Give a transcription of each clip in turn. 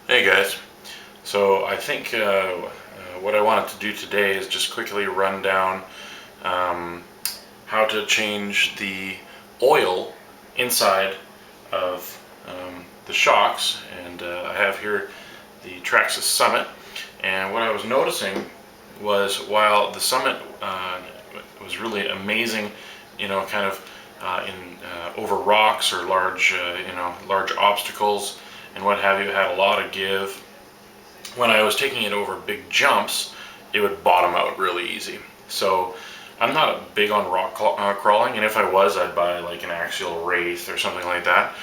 Hey guys, so I think what I wanted to do today is just quickly run down um, how to change the oil inside of the shocks, and I have here the Traxxas Summit, and what I was noticing was while the Summit was really amazing, kind of over rocks or large obstacles and what have you, it had a lot of give. When I was taking it over big jumps, it would bottom out really easy. So I'm not big on rock crawling, and if I was, I'd buy like an axial wraith or something like that.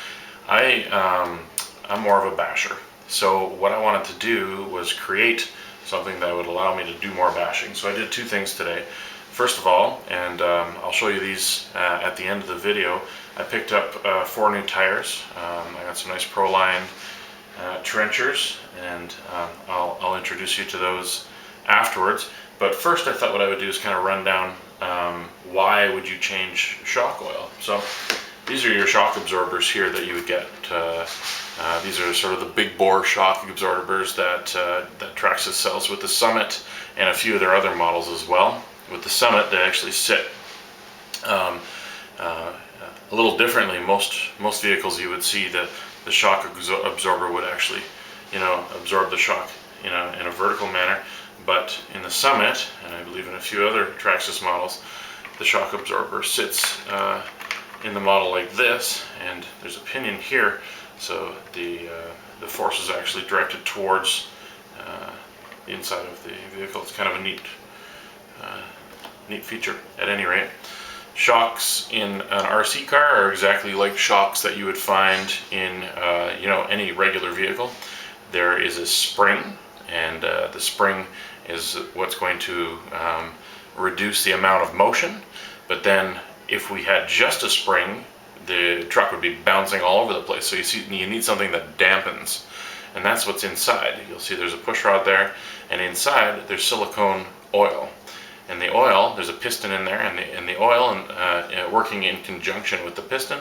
I'm more of a basher. So what I wanted to do was create something that would allow me to do more bashing. So I did two things today. First of all, and I'll show you these at the end of the video, I picked up 4 new tires. I got some nice Proline trenchers, and I'll introduce you to those afterwards. But first I thought what I would do is kind of run down why would you change shock oil. So these are your shock absorbers here that you would get. These are sort of the big bore shock absorbers that Traxxas sells with the Summit and a few of their other models as well. With the Summit, they actually sit a little differently. Most vehicles you would see that the shock absorber would actually, absorb the shock, in a vertical manner. But in the Summit, and I believe in a few other Traxxas models, the shock absorber sits in the model like this, and there's a pinion here, so the force is actually directed towards the inside of the vehicle. It's kind of a neat feature at any rate. Shocks in an RC car are exactly like shocks that you would find in any regular vehicle. There is a spring, and the spring is what's going to reduce the amount of motion. But then if we had just a spring, the truck would be bouncing all over the place. So you need something that dampens, and that's what's inside. You'll see there's a push rod there, and inside there's silicone oil. And the oil, there's a piston in there, and the oil, working in conjunction with the piston,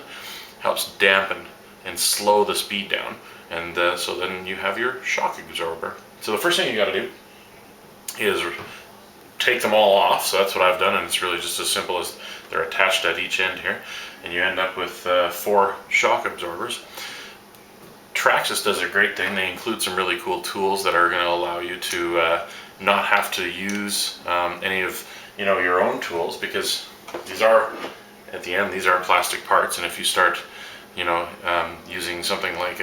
helps dampen and slow the speed down. And so then you have your shock absorber. So the first thing you got to do is take them all off. So that's what I've done, and it's really just as simple as they're attached at each end here. And you end up with 4 shock absorbers. Traxxas does a great thing. They include some really cool tools that are going to allow you to not have to use any of your own tools, because these are, at the end, these are plastic parts, and if you start using something like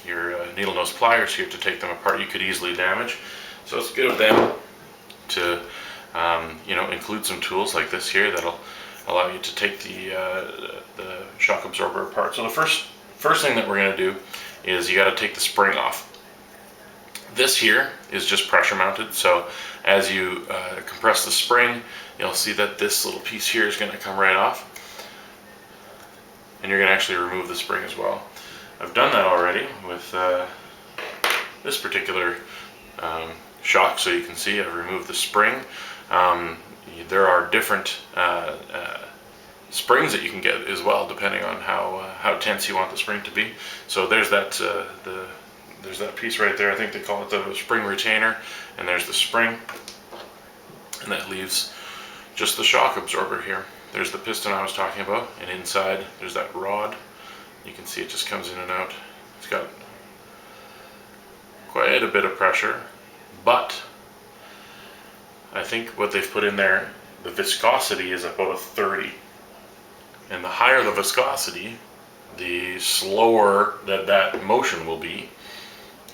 your needle nose pliers here to take them apart, you could easily damage. So it's good of them to include some tools like this here that'll allow you to take the shock absorber apart. So the first thing that we're going to do is you got to take the spring off. This here is just pressure mounted, so as you compress the spring, you'll see that this little piece here is going to come right off, and you're going to actually remove the spring as well. I've done that already with this particular shock, so you can see I've removed the spring. There are different springs that you can get as well, depending on how tense you want the spring to be. So there's that there's that piece right there. I think they call it the spring retainer, and there's the spring, and that leaves just the shock absorber here. There's the piston I was talking about, and inside there's that rod. You can see it just comes in and out. It's got quite a bit of pressure, but I think what they've put in there, the viscosity is about a 30, and the higher the viscosity, the slower that motion will be.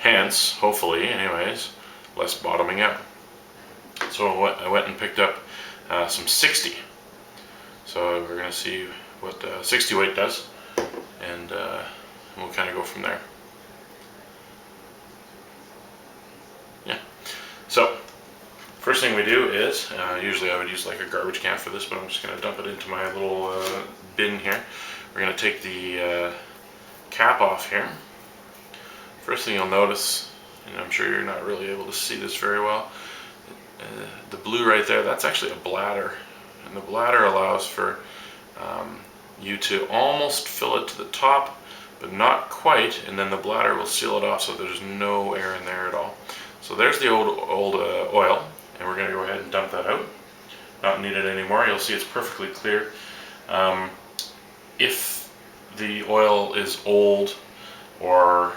Hence, hopefully, anyways, less bottoming out. So I went and picked up some 60. So we're going to see what 60 weight does, and we'll kind of go from there. Yeah. So first thing we do is, usually I would use like a garbage can for this, but I'm just going to dump it into my little bin here. We're going to take the cap off here. First thing you'll notice, and I'm sure you're not really able to see this very well, the blue right there, that's actually a bladder, and the bladder allows for you to almost fill it to the top, but not quite, and then the bladder will seal it off so there's no air in there at all. So there's the old oil, and we're going to go ahead and dump that out. Not needed anymore. You'll see it's perfectly clear. If the oil is old, or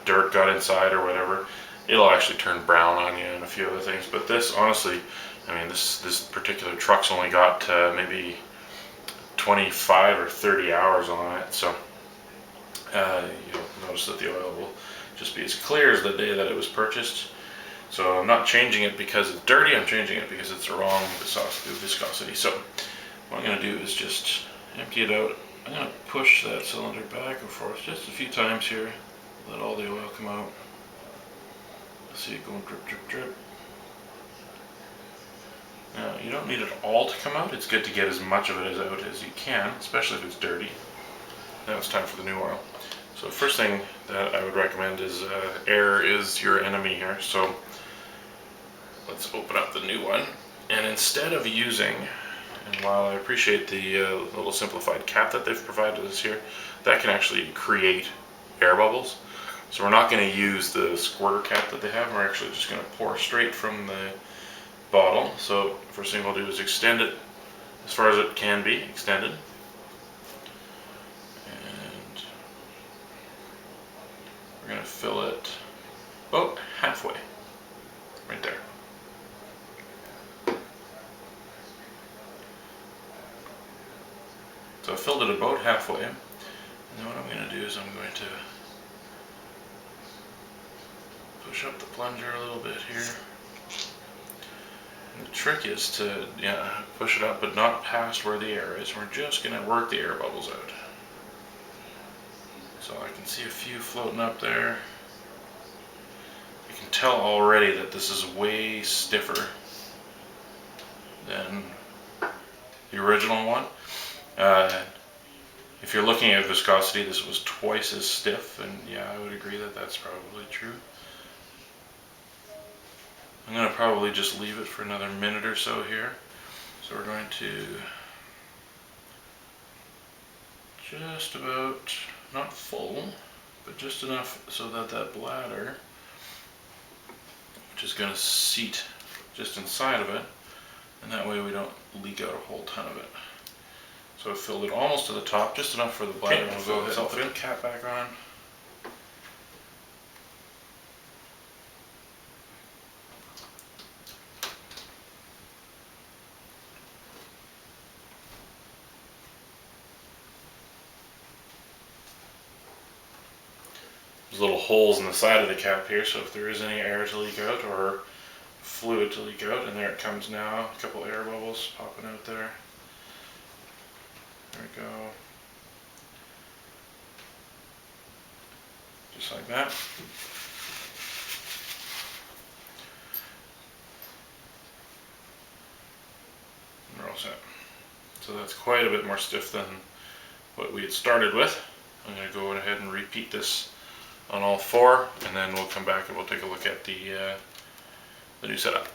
dirt got inside or whatever, it'll actually turn brown on you and a few other things. But this, honestly, I mean, this particular truck's only got maybe 25 or 30 hours on it, so you'll notice that the oil will just be as clear as the day that it was purchased. So I'm not changing it because it's dirty, I'm changing it because it's the wrong viscosity. So what I'm going to do is just empty it out. I'm going to push that cylinder back and forth just a few times here, let all the oil come out. See it going drip, drip, drip. Now, you don't need it all to come out. It's good to get as much of it out as you can, especially if it's dirty. Now it's time for the new oil. So first thing that I would recommend is air is your enemy here. So let's open up the new one. And instead of using, and while I appreciate the little simplified cap that they've provided us here, that can actually create air bubbles. So we're not going to use the squirter cap that they have. We're actually just going to pour straight from the bottle. So first thing we'll do is extend it as far as it can be extended. And we're going to fill it about halfway, right there. So I filled it about halfway, and then what I'm going to do is I'm going to push up the plunger a little bit here. And the trick is to push it up, but not past where the air is. We're just going to work the air bubbles out. So I can see a few floating up there. You can tell already that this is way stiffer than the original one. If you're looking at viscosity, this was twice as stiff, and yeah, I would agree that that's probably true. I'm going to probably just leave it for another minute or so here. So we're going to just about, not full, but just enough so that that bladder, which is going to seat just inside of it, and that way we don't leak out a whole ton of it. So I filled it almost to the top, just enough for the bladder. We'll go ahead and put the cap back on. There's little holes in the side of the cap here, so if there is any air to leak out or fluid to leak out, and there it comes now, a couple air bubbles popping out there. There we go. Just like that. And we're all set. So that's quite a bit more stiff than what we had started with. I'm going to go ahead and repeat this on all four, and then we'll come back and we'll take a look at the new setup.